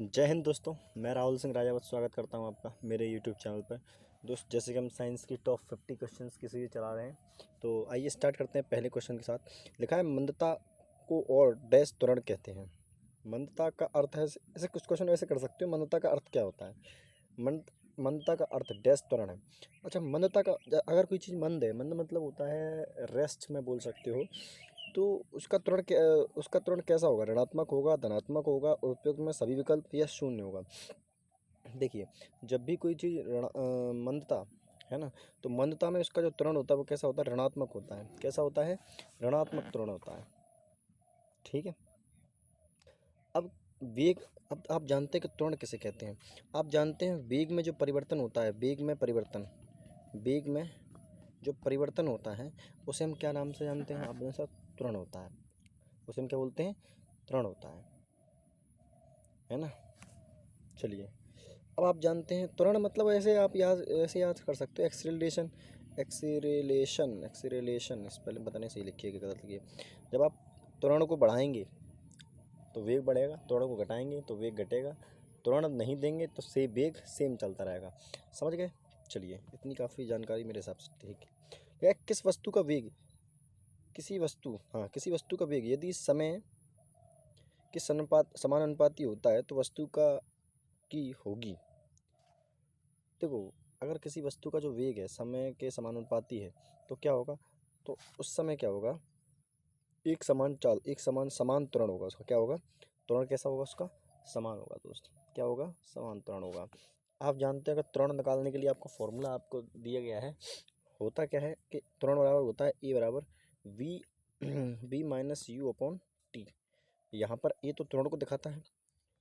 जय हिंद दोस्तों। मैं राहुल सिंह राजावत स्वागत करता हूं आपका मेरे यूट्यूब चैनल पर। दोस्त, जैसे कि हम साइंस की टॉप 50 क्वेश्चंस की सीरीज चला रहे हैं, तो आइए स्टार्ट करते हैं पहले क्वेश्चन के साथ। लिखा है, मंदता को और डैश त्वरण कहते हैं। मंदता का अर्थ है, ऐसे कुछ क्वेश्चन वैसे कर सकते हो, मंदता का अर्थ क्या होता है। मंद मंदता का अर्थ डैश त्वरण है। अच्छा, मंदता का अगर कोई चीज़ मंद है, मंद मतलब होता है रेस्ट में बोल सकते हो, तो उसका त्वरण कैसा होगा? ऋणात्मक होगा, धनात्मक होगा, और उपयुक्त में सभी विकल्प या शून्य होगा। देखिए, जब भी कोई चीज़ मंदता है ना, तो मंदता में उसका जो त्वरण होता है वो कैसा होता है? ऋणात्मक होता है। कैसा होता है? ऋणात्मक त्वरण होता है। ठीक है। अब वेग, अब आप जानते हैं कि त्वरण किसे कहते हैं। आप जानते हैं वेग में जो परिवर्तन होता है, वेग में जो परिवर्तन होता है उसे हम क्या नाम से जानते हैं? आप मेरे साथ, त्वरण होता है। उसे हम क्या बोलते हैं? त्वरण होता है ना। चलिए, अब आप जानते हैं त्वरण मतलब ऐसे याद कर सकते हो, एक्सीलरेशन स्पेलिंग पता नहीं सही लिखी है कि गलत लिखी है। जब आप त्वरण को बढ़ाएंगे तो वेग बढ़ेगा, त्वरण को घटाएंगे तो वेग घटेगा, त्वरण नहीं देंगे तो वेग सेम चलता रहेगा। समझ गए? चलिए, इतनी काफ़ी जानकारी मेरे हिसाब से ठीक है। किस वस्तु का वेग, किसी वस्तु का वेग यदि समय के समानुपाती होता है तो वस्तु का की होगी। देखो, अगर किसी वस्तु का जो वेग है समय के समानुपाती है तो क्या होगा? तो उस समय क्या होगा? एक समान समान त्वरण होगा उसका। क्या होगा? त्वरण कैसा होगा उसका? समान होगा दोस्त। क्या होगा? समान त्वरण होगा। आप जानते हैं, अगर त्वरण निकालने के लिए आपको फॉर्मूला आपको दिया गया है, होता क्या है कि त्वरण बराबर होता है ए बराबर v b minus u upon t. यहाँ पर ए तो त्वरण को दिखाता है,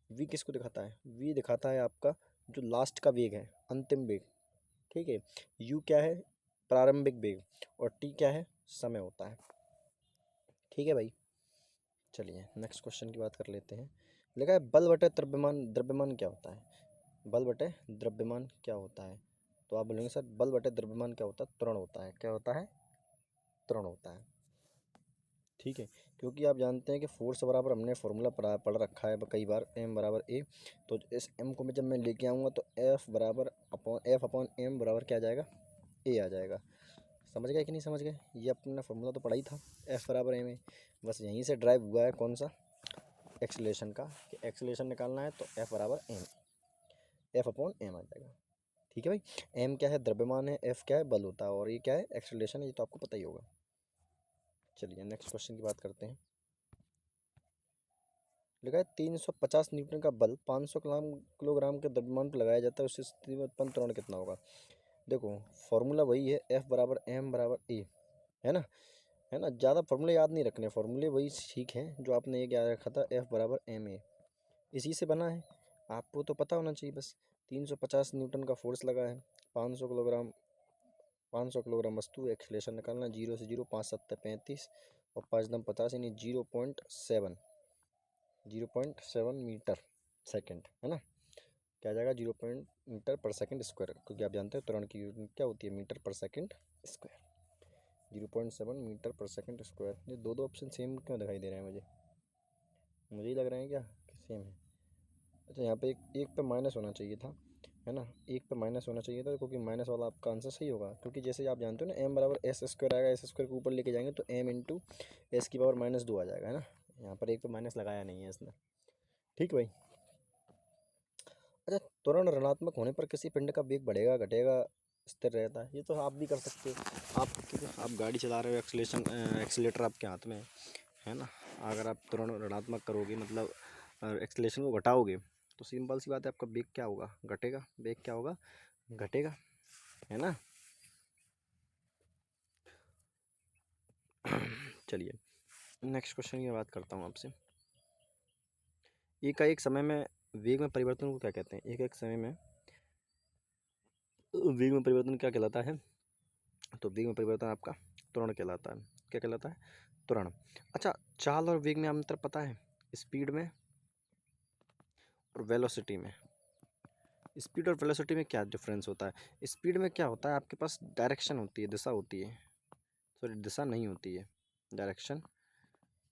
वी किसको दिखाता है? वी दिखाता है आपका जो लास्ट का वेग है, अंतिम वेग। ठीक है। यू क्या है? प्रारंभिक वेग। और टी क्या है? समय होता है। ठीक है भाई। चलिए, नेक्स्ट क्वेश्चन की बात कर लेते हैं। लिखा है, बल बटे द्रव्यमान, द्रव्यमान क्या होता है? बल बटे द्रव्यमान क्या होता है? तो आप बोलेंगे सर, बल बटे द्रव्यमान क्या होता है? त्वरण होता है। क्या होता है? त्वरण होता है। ठीक है, क्योंकि आप जानते हैं कि फोर्स बराबर हमने फॉर्मूला पढ़ रखा है कई बार, एम बराबर ए। तो इस एम को जब मैं लेके आऊँगा तो एफ अपॉन एम बराबर क्या आ जाएगा? ए आ जाएगा। समझ गए कि नहीं समझ गए? ये अपना फॉर्मूला तो पढ़ा ही था, एफ बराबर एम ए। बस यहीं से ड्राइव हुआ है कौन सा? एक्सीलरेशन का, कि एक्सीलरेशन निकालना है तो एफ बराबर एम, एफ अपॉन एम आ जाएगा। ठीक है भाई। एम क्या है? द्रव्यमान है, एफ क्या है? बल होता है, और ये क्या है? एक्सीलरेशन है। ये तो आपको पता ही होगा। चलिए, नेक्स्ट क्वेश्चन की बात करते हैं। लिखा है, 350 न्यूटन का बल 500 किलोग्राम के द्रव्यमान पर लगाया जाता है, उस स्थिति में उत्पन्न त्वरण कितना होगा? देखो, फॉर्मूला वही है, एफ बराबर एम बराबर ए, है ना। ज़्यादा फॉर्मूले याद नहीं रखने, फॉर्मूले वही ठीक है जो आपने ये याद रखा था, एफ बराबर एम ए, इसी से बना है। आपको तो पता होना चाहिए बस। 350 न्यूटन का फोर्स लगा है, 500 किलोग्राम 500 किलोग्राम वस्तु, एक्सीलरेशन निकालना, 0 से 0, 5 7 35 और 5 दम 50, यानी 0.7 मीटर सेकंड, है ना। क्या आ जाएगा? 0 मीटर पर सेकंड स्क्वायर, क्योंकि आप जानते हो त्वरण की यूनिट क्या होती है? मीटर पर सेकंड स्क्वायर। 0.7 मीटर पर सेकंड स्क्वायर। ये दो दो ऑप्शन सेम क्यों दिखाई दे रहे हैं मुझे? मुझे ही लग रहे हैं क्या कि सेम है? अच्छा, यहाँ पे एक एक पे माइनस होना चाहिए था, है ना। एक पे माइनस होना चाहिए था, क्योंकि माइनस वाला आपका आंसर सही होगा, क्योंकि जैसे आप जानते हो ना, एम बराबर एस स्क्वायर आएगा, एस स्क्वायर को ऊपर लेके जाएंगे तो एम इंटू एस की पावर -2 आ जाएगा, है ना। यहाँ पर एक पे माइनस लगाया नहीं है इसने। ठीक भाई। अच्छा, त्वरण ऋणात्मक होने पर किसी पिंड का वेग बढ़ेगा, घटेगा, स्थिर रहता है? ये तो आप भी कर सकते हो। आप गाड़ी चला रहे हो, एक्सीलेटर आपके हाथ में है ना। अगर आप त्वरण ऋणात्मक करोगे, मतलब एक्सीलरेशन को घटाओगे, तो सिंपल सी बात है, आपका वेग क्या होगा? घटेगा। वेग क्या होगा? घटेगा, है ना। चलिए, नेक्स्ट क्वेश्चन की बात करता हूँ आपसे। एक समय में वेग में परिवर्तन को क्या कहते हैं? एक समय में वेग में परिवर्तन क्या कहलाता है? तो वेग में परिवर्तन आपका त्वरण कहलाता है। क्या कहलाता है? त्वरण। अच्छा, चाल और वेग में अंतर पता है? स्पीड में और वेलोसिटी में। स्पीड और वेलोसिटी में क्या डिफरेंस होता है? स्पीड में क्या होता है? आपके पास डायरेक्शन होती है, दिशा होती है। सॉरी, दिशा नहीं होती है, डायरेक्शन।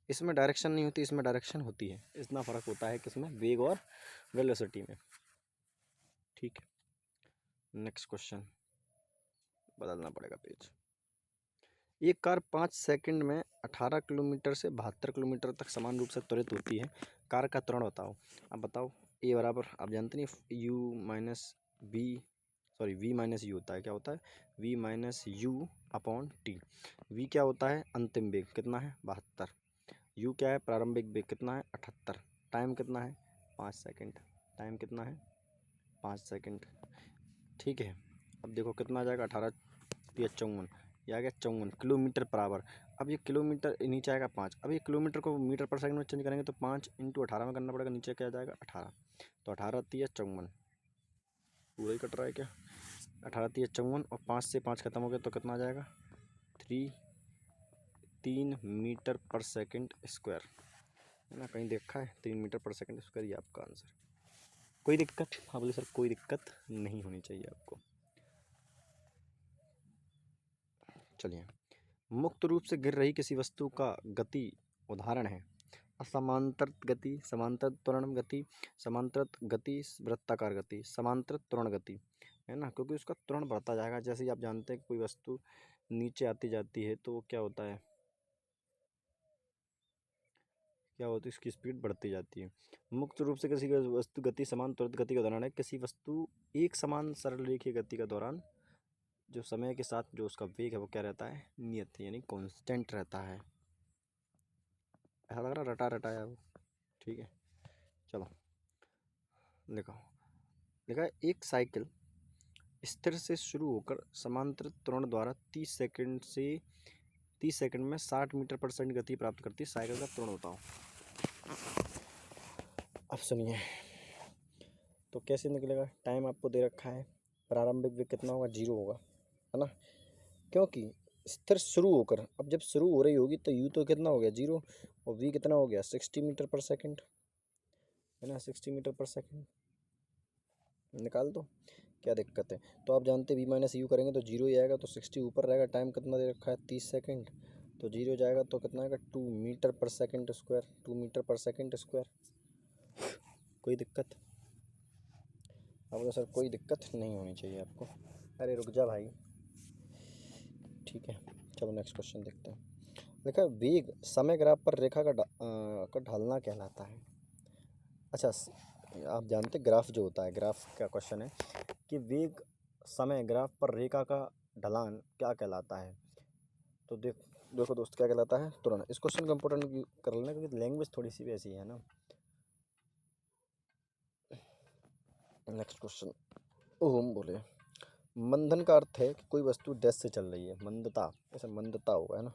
इसमें डायरेक्शन नहीं होती, इसमें डायरेक्शन होती है। इतना फ़र्क होता है किसमें, वेग और वेलोसिटी में। ठीक है, नेक्स्ट क्वेश्चन, बदलना पड़ेगा पेज। एक कार 5 सेकंड में 18 किलोमीटर से 72 किलोमीटर तक समान रूप से त्वरित होती है। कार का त्वरण बताओ। अब बताओ, ए बराबर आप जानते नहीं, u minus v, sorry v minus u होता है, क्या होता है, v minus u upon t. V क्या होता है, अंतिम वेग कितना है 72, यू क्या है, प्रारंभिक वेग कितना है 78, टाइम कितना है 5 सेकंड, टाइम कितना है 5 सेकंड। ठीक है, अब देखो कितना आ जाएगा, 18 या 54, ये आ गया 54 किलोमीटर पर आवर। अब ये किलोमीटर नीचे आएगा 5, अब ये किलोमीटर को मीटर पर सेकंड में चेंज करेंगे तो 5 इंटू 18 में करना पड़ेगा, नीचे क्या आ जाएगा 18, तो 18 तिया 54, पूरा ही कट रहा है क्या, 18 तिया 54 और 5 से 5 खत्म हो गया तो कितना आ जाएगा 3 मीटर पर सेकंड स्क्वायर, है ना, कहीं देखा है 3 मीटर पर सेकंड स्क्वायर, ये आपका आंसर। कोई दिक्कत, हाँ बोले सर कोई दिक्कत नहीं होनी चाहिए आपको। चलिए, मुक्त रूप से गिर रही किसी वस्तु का गति उदाहरण है असमांतर गति, समांतर त्वरण गति, समांतर गति, वृत्ताकार गति, समांतर त्वरण गति, है ना, क्योंकि उसका त्वरण बढ़ता जाएगा। जैसे ही आप जानते हैं कि कोई वस्तु नीचे आती जाती है तो वो क्या होता है, क्या होती है, इसकी स्पीड बढ़ती जाती है। मुक्त रूप से किसी वस्तु गति समान त्वरित गति का उदाहरण है किसी वस्तु एक समान सरल रेखीय गति का दौरान जो समय के साथ जो उसका वेग है वो क्या रहता है, नियत यानी कांस्टेंट रहता है। ऐसा लग रहा रटा रटाया वो। ठीक है, चलो लिखो, लिखा है एक साइकिल स्थिर से शुरू होकर समांतर त्वरण द्वारा 30 सेकंड में 60 मीटर पर सेकंड गति प्राप्त करती है, साइकिल का त्वरण बताओ। अब सुनिए, तो कैसे निकलेगा, टाइम आपको दे रखा है, प्रारंभिक वेग कितना होगा 0 होगा, है ना, क्योंकि स्थिर शुरू होकर, अब जब शुरू हो रही होगी तो यू तो कितना हो गया 0 और वी कितना हो गया 60 मीटर पर सेकंड, है ना, 60 मीटर पर सेकंड निकाल दो, क्या दिक्कत है। तो आप जानते वी माइनस यू करेंगे तो 0 ही आएगा, तो 60 ऊपर रहेगा, टाइम कितना दे रखा है 30 सेकंड, तो 0 जाएगा तो कितना आएगा 2 मीटर पर सेकंड स्क्वायर, 2 मीटर पर सेकंड स्क्वायर। कोई दिक्कत, आपको सर कोई दिक्कत नहीं होनी चाहिए आपको, अरे रुक जा भाई। ठीक है, चलो नेक्स्ट क्वेश्चन देखते हैं। देखा, वेग समय ग्राफ पर रेखा का ढलना कहलाता है। अच्छा, आप जानते ग्राफ जो होता है, ग्राफ का क्वेश्चन है कि वेग समय ग्राफ पर रेखा का ढलान क्या कहलाता है। तो देखो दोस्त, क्या कहलाता है तुरंत, इस क्वेश्चन को इम्पोर्टेंट कर लेना क्योंकि लैंग्वेज थोड़ी सी वैसी है ना। नेक्स्ट क्वेश्चन, ओम बोले, मंदन का अर्थ है कि कोई वस्तु डैश से चल रही है, मंदता, ऐसा मंदता होगा, है ना,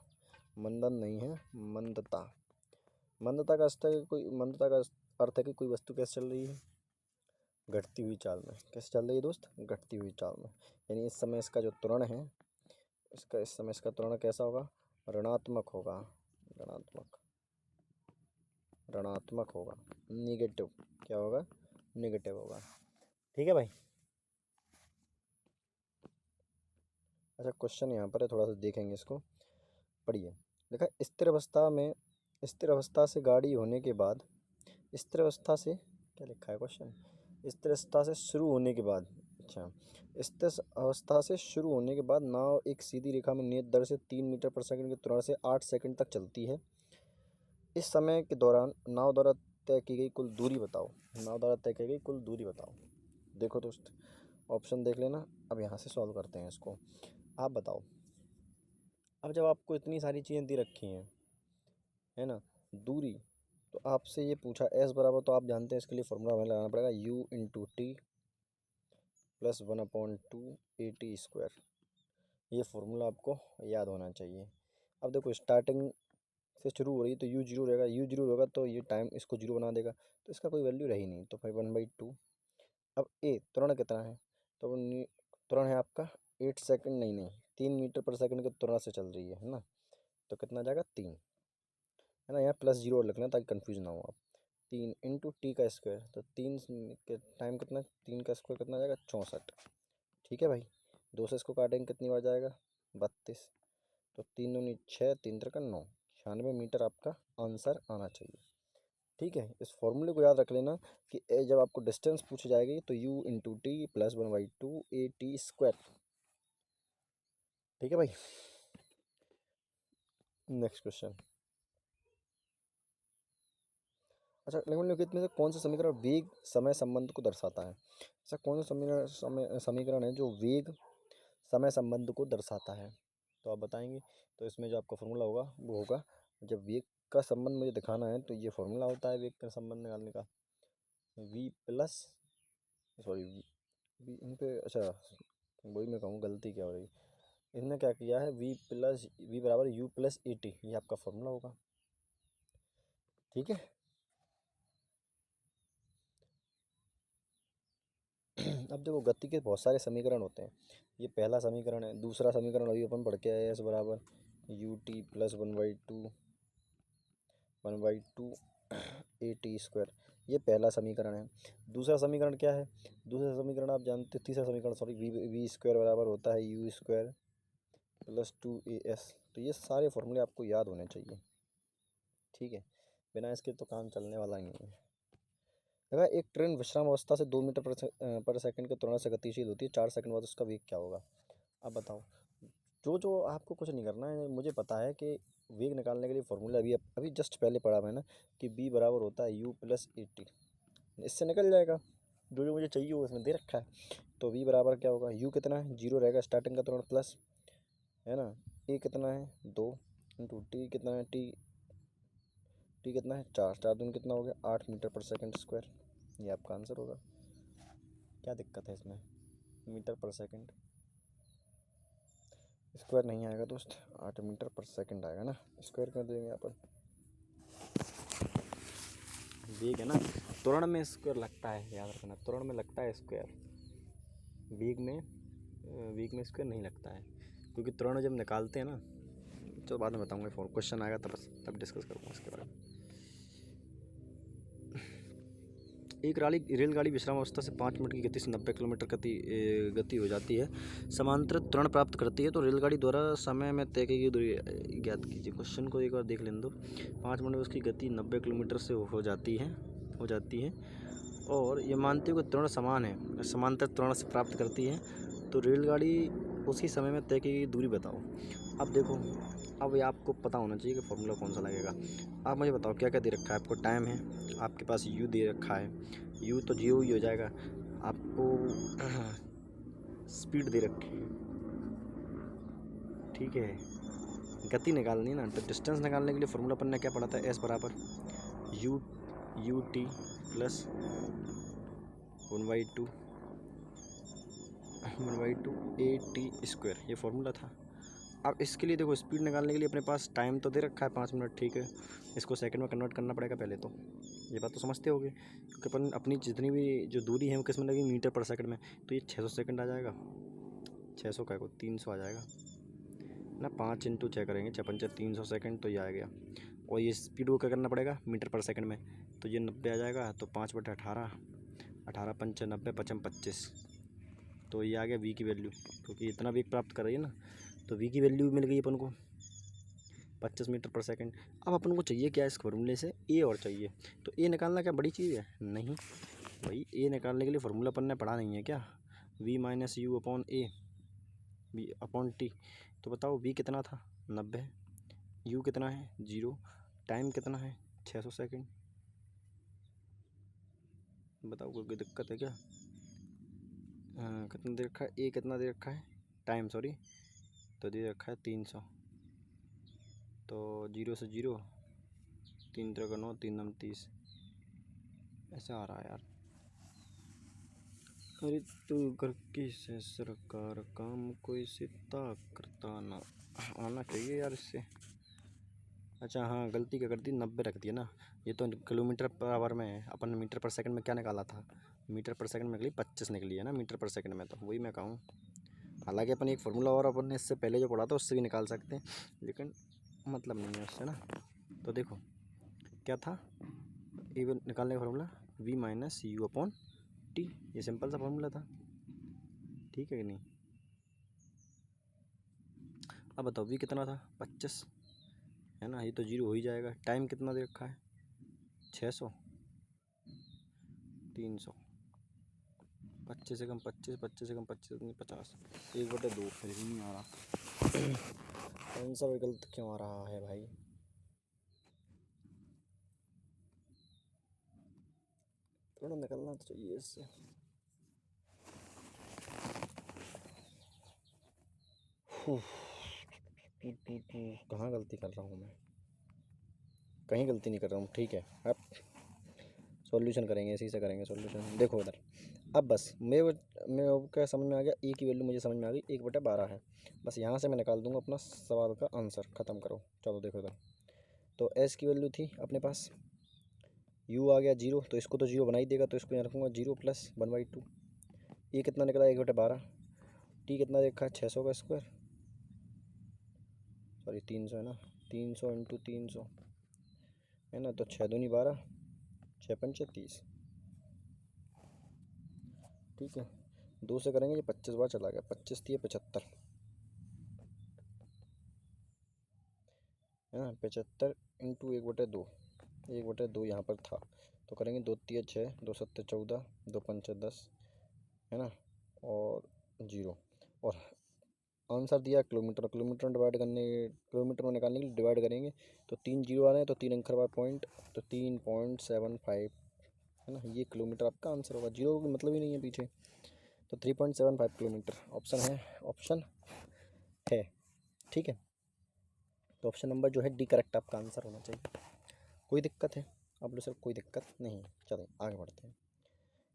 मंदन नहीं है, मंदता। मंदता का अर्थ है कि कोई, मंदता का अर्थ है कि कोई वस्तु कैसे चल रही है, घटती हुई चाल में। कैसे चल रही है दोस्त, घटती हुई चाल में, यानी इस समय इसका जो त्वरण है, इसका इस समय इसका त्वरण कैसा होगा, ऋणात्मक होगा, ऋणात्मक, ऋणात्मक होगा, निगेटिव, क्या होगा, निगेटिव होगा। ठीक है भाई। अच्छा, क्वेश्चन यहाँ पर है, थोड़ा सा देखेंगे इसको, पढ़िए। देखा, स्थिर अवस्था में, स्थिर अवस्था से गाड़ी होने के बाद, स्थिर अवस्था से, क्या लिखा है क्वेश्चन, स्थिर अवस्था से शुरू होने के बाद, अच्छा, स्थिर अवस्था से शुरू होने के बाद नाव एक सीधी रेखा में नियत दर से 3 मीटर पर सेकंड के त्वरण से 8 सेकंड तक चलती है। इस समय के दौरान नाव द्वारा तय की गई कुल दूरी बताओ, नाव द्वारा तय की गई कुल दूरी बताओ। देखो दोस्त, ऑप्शन देख लेना, अब यहाँ से सॉल्व करते हैं इसको। आप बताओ, अब जब आपको इतनी सारी चीज़ें दी रखी हैं, है ना, दूरी, तो आपसे ये पूछा एस बराबर, तो आप जानते हैं इसके लिए फॉर्मूला हमें लगाना पड़ेगा you into T plus 1/2 A T square, ये फार्मूला आपको याद होना चाहिए। अब देखो, स्टार्टिंग से शुरू हो रही है तो यू जीरो रहेगा, यू जीरो होगा तो ये टाइम इसको जीरो बना देगा, तो इसका कोई वैल्यू रही नहीं, तो फिर 1/2। अब ए त्वरण कितना है, तो त्वरण है आपका 8 सेकंड, नहीं नहीं 3 मीटर पर सेकंड के त्वरण से चल रही है ना, तो कितना जाएगा 3, है ना, यहाँ प्लस जीरो और लिखना ताकि कन्फ्यूज ना हो आप। 3 इंटू टी का स्क्वायर, तो 3 के टाइम कितना, 3 का स्क्वायर कितना जाएगा 64। ठीक है भाई, 2 से इसको काटेंगे कितनी बार जाएगा 32, तो 3 दूनी 6, 3 त्रिका 9, 96 मीटर आपका आंसर आना चाहिए। ठीक है, इस फॉर्मूले को याद रख लेना कि जब आपको डिस्टेंस पूछी जाएगी तो u into T plus 1/2 A T square. ठीक है भाई। Next question. अच्छा, निम्नलिखित में से कौन सा समीकरण वेग समय संबंध को दर्शाता है? ऐसा कौन सा समीकरण है जो वेग समय संबंध को दर्शाता है? तो आप बताएंगे। तो इसमें जो आपका फॉर्मूला होगा वो होगा, जब वेग का संबंध मुझे दिखाना है तो ये फॉर्मूला होता है वेग का संबंध निकालने का, v प्लस सॉरी वी इन पे, अच्छा वही मैं कहूँ गलती क्या हो रही। इसने क्या किया है, v बराबर u प्लस ए टी, ये आपका फॉर्मूला होगा। ठीक है। अब देखो, गति के बहुत सारे समीकरण होते हैं। ये पहला समीकरण है। दूसरा समीकरण अभी अपन पढ़ के आए, एस बराबर U T plus 1/2 A T square, ये पहला समीकरण है। दूसरा समीकरण क्या है? दूसरा समीकरण आप जानते हो, तीसरा समीकरण सॉरी, वी स्क्वायर बराबर होता है यू स्क्वायर प्लस 2as। तो ये सारे फॉर्मूले आपको याद होने चाहिए। ठीक है, बिना इसके तो काम चलने वाला ही नहीं है। देखा, एक ट्रेन विश्राम अवस्था से 2 मीटर पर सेकंड के त्वरण से गतिशील होती है, 4 सेकंड बाद उसका वेग क्या होगा? अब बताओ। जो जो आपको कुछ नहीं करना है, मुझे पता है कि वेग निकालने के लिए फॉर्मूला अभी अभी जस्ट पहले पढ़ा मैंने कि b बराबर होता है u प्लस ए टी। इससे निकल जाएगा, जो जो मुझे चाहिए वो इसमें दे रखा है। तो v बराबर क्या होगा, u कितना है, 0 रहेगा स्टार्टिंग का त्वरण, प्लस है ना, a कितना है 2 इंटू टी कितना है, टी कितना है 4, 4 दूनी कितना हो गया 8 मीटर पर सेकंड स्क्वायर। ये आपका आंसर होगा। क्या दिक्कत है इसमें, मीटर पर सेकंड स्क्वायर नहीं आएगा दोस्त, 8 मीटर पर सेकंड आएगा ना, स्क्वायर कर देंगे अपन। वेग है ना, त्वरण में स्क्वायर लगता है, याद रखना, त्वरण में लगता है स्क्वायर, वेग में स्क्वायर नहीं लगता है, क्योंकि त्वरण जब निकालते हैं ना, तो बाद में बताऊंगा, फॉर क्वेश्चन आएगा तब डिस्कस करूँगा इसके बारे में। एक रेलगाड़ी विश्राम अवस्था से 5 मिनट की गति से 90 किलोमीटर गति हो जाती है, समांतर त्वरण प्राप्त करती है, तो रेलगाड़ी द्वारा समय में तय की गई दूरी ज्ञात कीजिए। क्वेश्चन को एक बार देख लेने दो। 5 मिनट में उसकी गति 90 किलोमीटर से हो जाती है और ये मानते हुए त्वरण समान है, समांतर त्वरण से प्राप्त करती है, तो रेलगाड़ी उसी समय में तय की गई दूरी बताओ। अब देखो, अब ये आपको पता होना चाहिए कि फॉर्मूला कौन सा लगेगा। आप मुझे बताओ क्या क्या दे रखा है आपको। टाइम है, आपके पास u दे रखा है, u तो 0 ही हो जाएगा। आपको स्पीड दे रखी है, ठीक है। गति निकालनी है ना, तो डिस्टेंस निकालने के लिए फॉर्मूला अपन ने क्या पढ़ा था, s बराबर U T plus 1/2 A T square, ये फॉर्मूला था। अब इसके लिए देखो, स्पीड निकालने के लिए अपने पास टाइम तो दे रखा है 5 मिनट, ठीक है। इसको सेकंड में कन्वर्ट करना पड़ेगा पहले तो, ये बात तो समझते होगे, क्योंकि अपन अपनी जितनी भी जो दूरी है वो किस में लगेगी, मीटर पर सेकंड में, तो ये 600 सेकंड आ जाएगा। 600 का को 300 आ जाएगा ना, 5 इंटू 6 करेंगे, 6×5 300 सेकंड, तो ये आ गया। और ये स्पीड को क्या करना पड़ेगा मीटर पर सेकंड में, तो ये 90 आ जाएगा, तो 5/18, 18×5 90, 5×25, तो ये आ गया वी की वैल्यू, क्योंकि इतना वेग प्राप्त कर रही है ना, तो वी की वैल्यू मिल गई अपन को 25 मीटर पर सेकंड। अब अपन को चाहिए क्या इस फॉर्मूले से, ए और चाहिए। तो ए निकालना क्या बड़ी चीज़ है, नहीं भाई, ए निकालने के लिए फॉर्मूला अपन ने पढ़ा नहीं है क्या, v minus u upon a, v upon t. तो बताओ v कितना था 90, u कितना है 0, टाइम कितना है 600 सेकंड। बताओ कोई दिक्कत है क्या? कितना दे रखा है, ए कितना दे रखा है, टाइम सॉरी, तो दे रखा है 300, तो 0 से 0, 3×9 3×9 30, ऐसा आ रहा है यार। अरे तू घर की से सरकार काम कोई सिता करता ना, आना चाहिए यार इससे। अच्छा हाँ, गलती क्या कर दी, 90 रख दिया ना, ये तो किलोमीटर पर आवर में है, अपन ने मीटर पर सेकंड में क्या निकाला था, मीटर पर सेकंड में निकली 25 निकली है ना मीटर पर सेकंड में, तो वही मैं कहूँ। हालांकि अपन एक फार्मूला और अपन ने इससे पहले जो पढ़ा था उससे भी निकाल सकते हैं, लेकिन मतलब नहीं है उससे ना। तो देखो क्या था, ए निकालने का formula v minus u upon T, ये सिंपल सा फार्मूला था, ठीक है कि नहीं। अब बताओ v कितना था 25, है ना, ये तो 0 हो ही जाएगा। टाइम कितना दे रखा है 600, 300, 25 से कम 25, 25 से कम 25, 50, 1/2। फिर भी नहीं आ रहा आंसर, गलत क्यों आ रहा है भाई? थोड़ा निकलना तो चाहिए इससे। कहाँ गलती कर रहा हूँ मैं? कहीं गलती नहीं कर रहा हूँ, ठीक है। अब सॉल्यूशन करेंगे, इसी से करेंगे सॉल्यूशन। देखो उधर, अब बस मैं क्या समझ में आ गया, ए की वैल्यू मुझे समझ में आ गई, 1/12 है। बस यहाँ से मैं निकाल दूंगा अपना सवाल का आंसर, ख़त्म करो। चलो देखो इधर, तो एस की वैल्यू थी अपने पास, यू आ गया 0, तो इसको तो 0 बना ही देगा, तो इसको यहाँ रखूँगा 0 + 1/2। ये कितना निकला 1/12। टी कितना देखा 600 का स्क्वायर, सॉरी 300 है ना, 300 × 300 है ना, तो 6 दूनी 12, 6 पंचे 30। ठीक है, 2 से करेंगे, ये 25 बार चला गया, 25 थी 75 है ना, 75 × 1/2, 1/2 यहाँ पर था, तो करेंगे 2 × 3 = 6, 2 × 7 = 14, 2 × 5 = 10 है ना, और 0। और आंसर दिया किलोमीटर, किलोमीटर में डिवाइड करने, किलोमीटर में निकालने के लिए डिवाइड करेंगे, तो 3 0 आ रहे हैं, तो 3 अंक के बाद पॉइंट, तो 3.75 है ना, ये किलोमीटर आपका आंसर होगा। 0 का मतलब ही नहीं है पीछे, तो 3.75 किलोमीटर ऑप्शन है, ऑप्शन है। ठीक है, तो ऑप्शन नंबर जो है डी करेक्ट आपका आंसर होना चाहिए। कोई दिक्कत है आप लोग सर? कोई दिक्कत नहीं है। चलिए आगे बढ़ते हैं।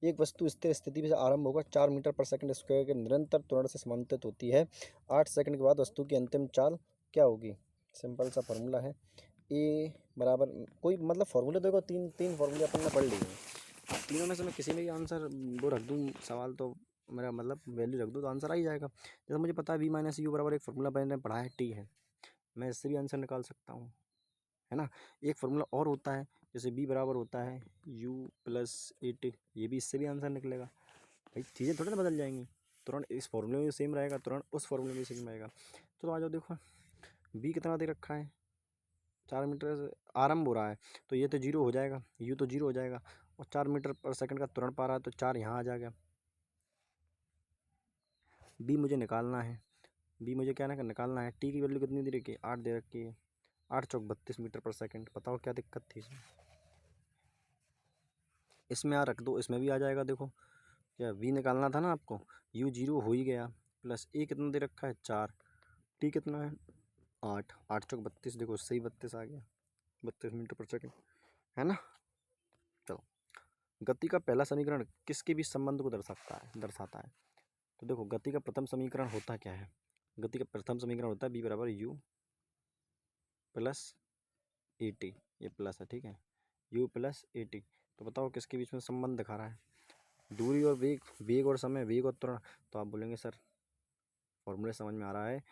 एक वस्तु स्थिर स्थिति से आरंभ होकर 4 मीटर पर सेकंड स्क्वायर के निरंतर त्वरण से समांतरित होती है। 8 सेकंड के बाद वस्तु की अंतिम चाल क्या होगी? सिंपल सा फॉर्मूला है, ए बराबर, कोई मतलब फॉर्मूले देखो, तीन तीन फॉर्मूले अपन ने पढ़ लिए हैं, तीनों में से मैं किसी में भी आंसर वो रख दूँ सवाल, तो मेरा मतलब वैल्यू रख दूँ तो आंसर आ ही जाएगा। जैसे मुझे पता है v - u बराबर एक फॉर्मूला मैंने पढ़ा है, टी है, मैं इससे भी आंसर निकाल सकता हूँ, है ना। एक फार्मूला और होता है, जैसे b बराबर होता है u + 8, ये भी इससे भी आंसर निकलेगा भाई। चीज़ें थोड़ी ना बदल जाएंगी, तुरंत इस फॉर्मूले में सेम रहेगा, तुरंत उस फॉर्मूले में सेम रहेगा। चलो आ जाओ, देखो b कितना दे रखा है, 4 मीटर से आरंभ हो रहा है, तो ये तो 0 हो जाएगा, u तो 0 हो जाएगा, और 4 मीटर पर सेकंड का तुरंत पा रहा है, तो 4 यहाँ आ जाएगा। b मुझे निकालना है, b मुझे क्या निकालना है, t की वैल्यू कितनी दे रखी है, 8 दे रखी है, 8 × 4 = 32 मीटर पर सेकंड। बताओ क्या दिक्कत थी इसमें? इसमें आ रख दो, इसमें भी आ जाएगा। देखो क्या v निकालना था ना आपको, u 0 हो ही गया, प्लस a कितना दे रखा है 4, t कितना है 8, 8 × 4 = 32, देखो सही 32 आ गया, 32 मीटर पर सेकंड, है ना। चलो, गति का पहला समीकरण किसके बीच संबंध को दर्शाता है? तो देखो, गति का प्रथम समीकरण होता क्या है? गति का प्रथम समीकरण होता है b = u + at, ये प्लस है, ठीक है, u + at। तो बताओ किसके बीच में संबंध दिखा रहा है? दूरी और वेग, वेग और समय, वेग और त्वरण। तो आप बोलेंगे सर फॉर्मूले समझ में आ रहा है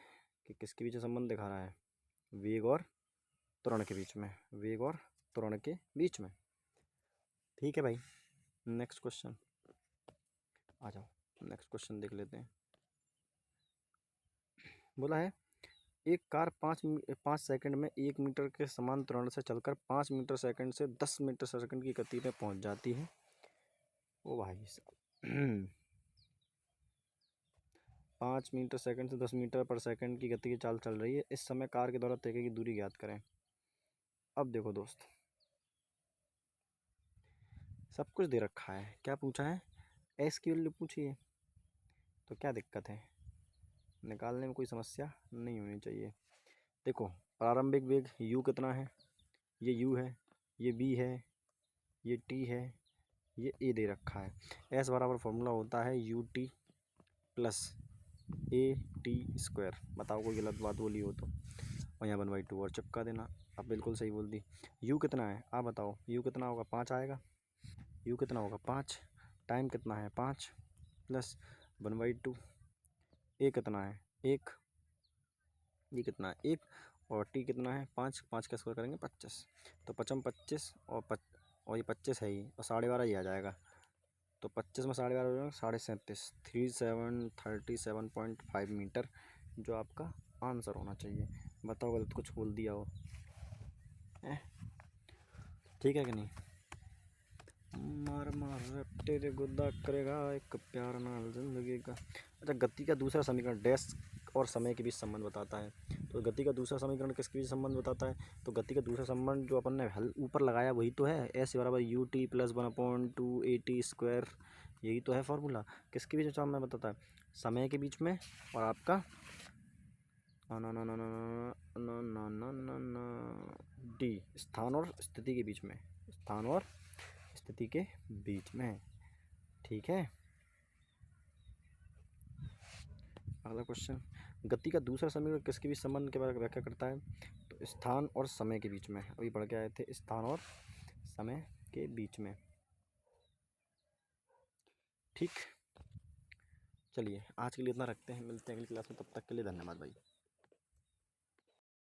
कि किसके बीच में संबंध दिखा रहा है, वेग और त्वरण के बीच में, वेग और त्वरण के बीच में। ठीक है भाई, नेक्स्ट क्वेश्चन आ जाओ, नेक्स्ट क्वेश्चन देख लेते हैं। बोला है एक कार 5 सेकंड में 1 मीटर के समान त्वरण से चलकर 5 मीटर सेकंड से 10 मीटर सेकंड की गति में पहुंच जाती है। ओ भाई साहब 5 मीटर सेकंड से 10 मीटर पर सेकंड की गति की चाल चल रही है, इस समय कार के द्वारा तय की दूरी ज्ञात करें। अब देखो दोस्त, सब कुछ दे रखा है, क्या पूछा है, एस की वैल्यू पूछी है, तो क्या दिक्कत है, निकालने में कोई समस्या नहीं होनी चाहिए। देखो प्रारंभिक वेग u कितना है, ये u है, ये b है, ये t है, ये a दे रखा है। s बराबर फॉर्मूला होता है ut + at²। बताओ कोई गलत बात बोली हो तो, और यहाँ 1/2 और चिपका देना। आप बिल्कुल सही बोल दी। u कितना है आप बताओ, u कितना होगा, 5 आएगा, u कितना होगा 5, टाइम कितना है 5 + 1/2, a कितना है 1, ये कितना है 1, और t कितना है 5, 5 का स्क्वायर करेंगे 25, तो 5 25 और ये 25 है ही, और 12.5 ही आ जाएगा, तो 25 में 12.5 हो जाएगा 37.5, 37.5 मीटर जो आपका आंसर होना चाहिए। बताओ गलत कुछ बोल दिया हो ठीक है कि नहीं। मार मार तेरे गुद्दा करेगा एक प्यार नाल जिंदगी का। अच्छा, गति का दूसरा समीकरण डैश और समय के बीच संबंध बताता है। तो गति का दूसरा समीकरण किसके बीच संबंध बताता है? तो गति का दूसरा संबंध जो अपन ने हल ऊपर लगाया वही तो है, एस बराबर U T plus 1/2 A T square. यही तो है फॉर्मूला। किसके बीच में बताता है? समय के बीच में और आपका डी स्थान और स्थिति के बीच में, स्थान और स्थिति के बीच में। ठीक है। अगला क्वेश्चन, गति का दूसरा समीकरण किसके बीच संबंध के बारे में व्याख्या करता है? तो स्थान और समय के बीच में। अभी पढ़ के आए थे, स्थान और समय के बीच में। ठीक, चलिए आज के लिए इतना रखते हैं, मिलते हैं अगली क्लास में, तब तक के लिए धन्यवाद भाई।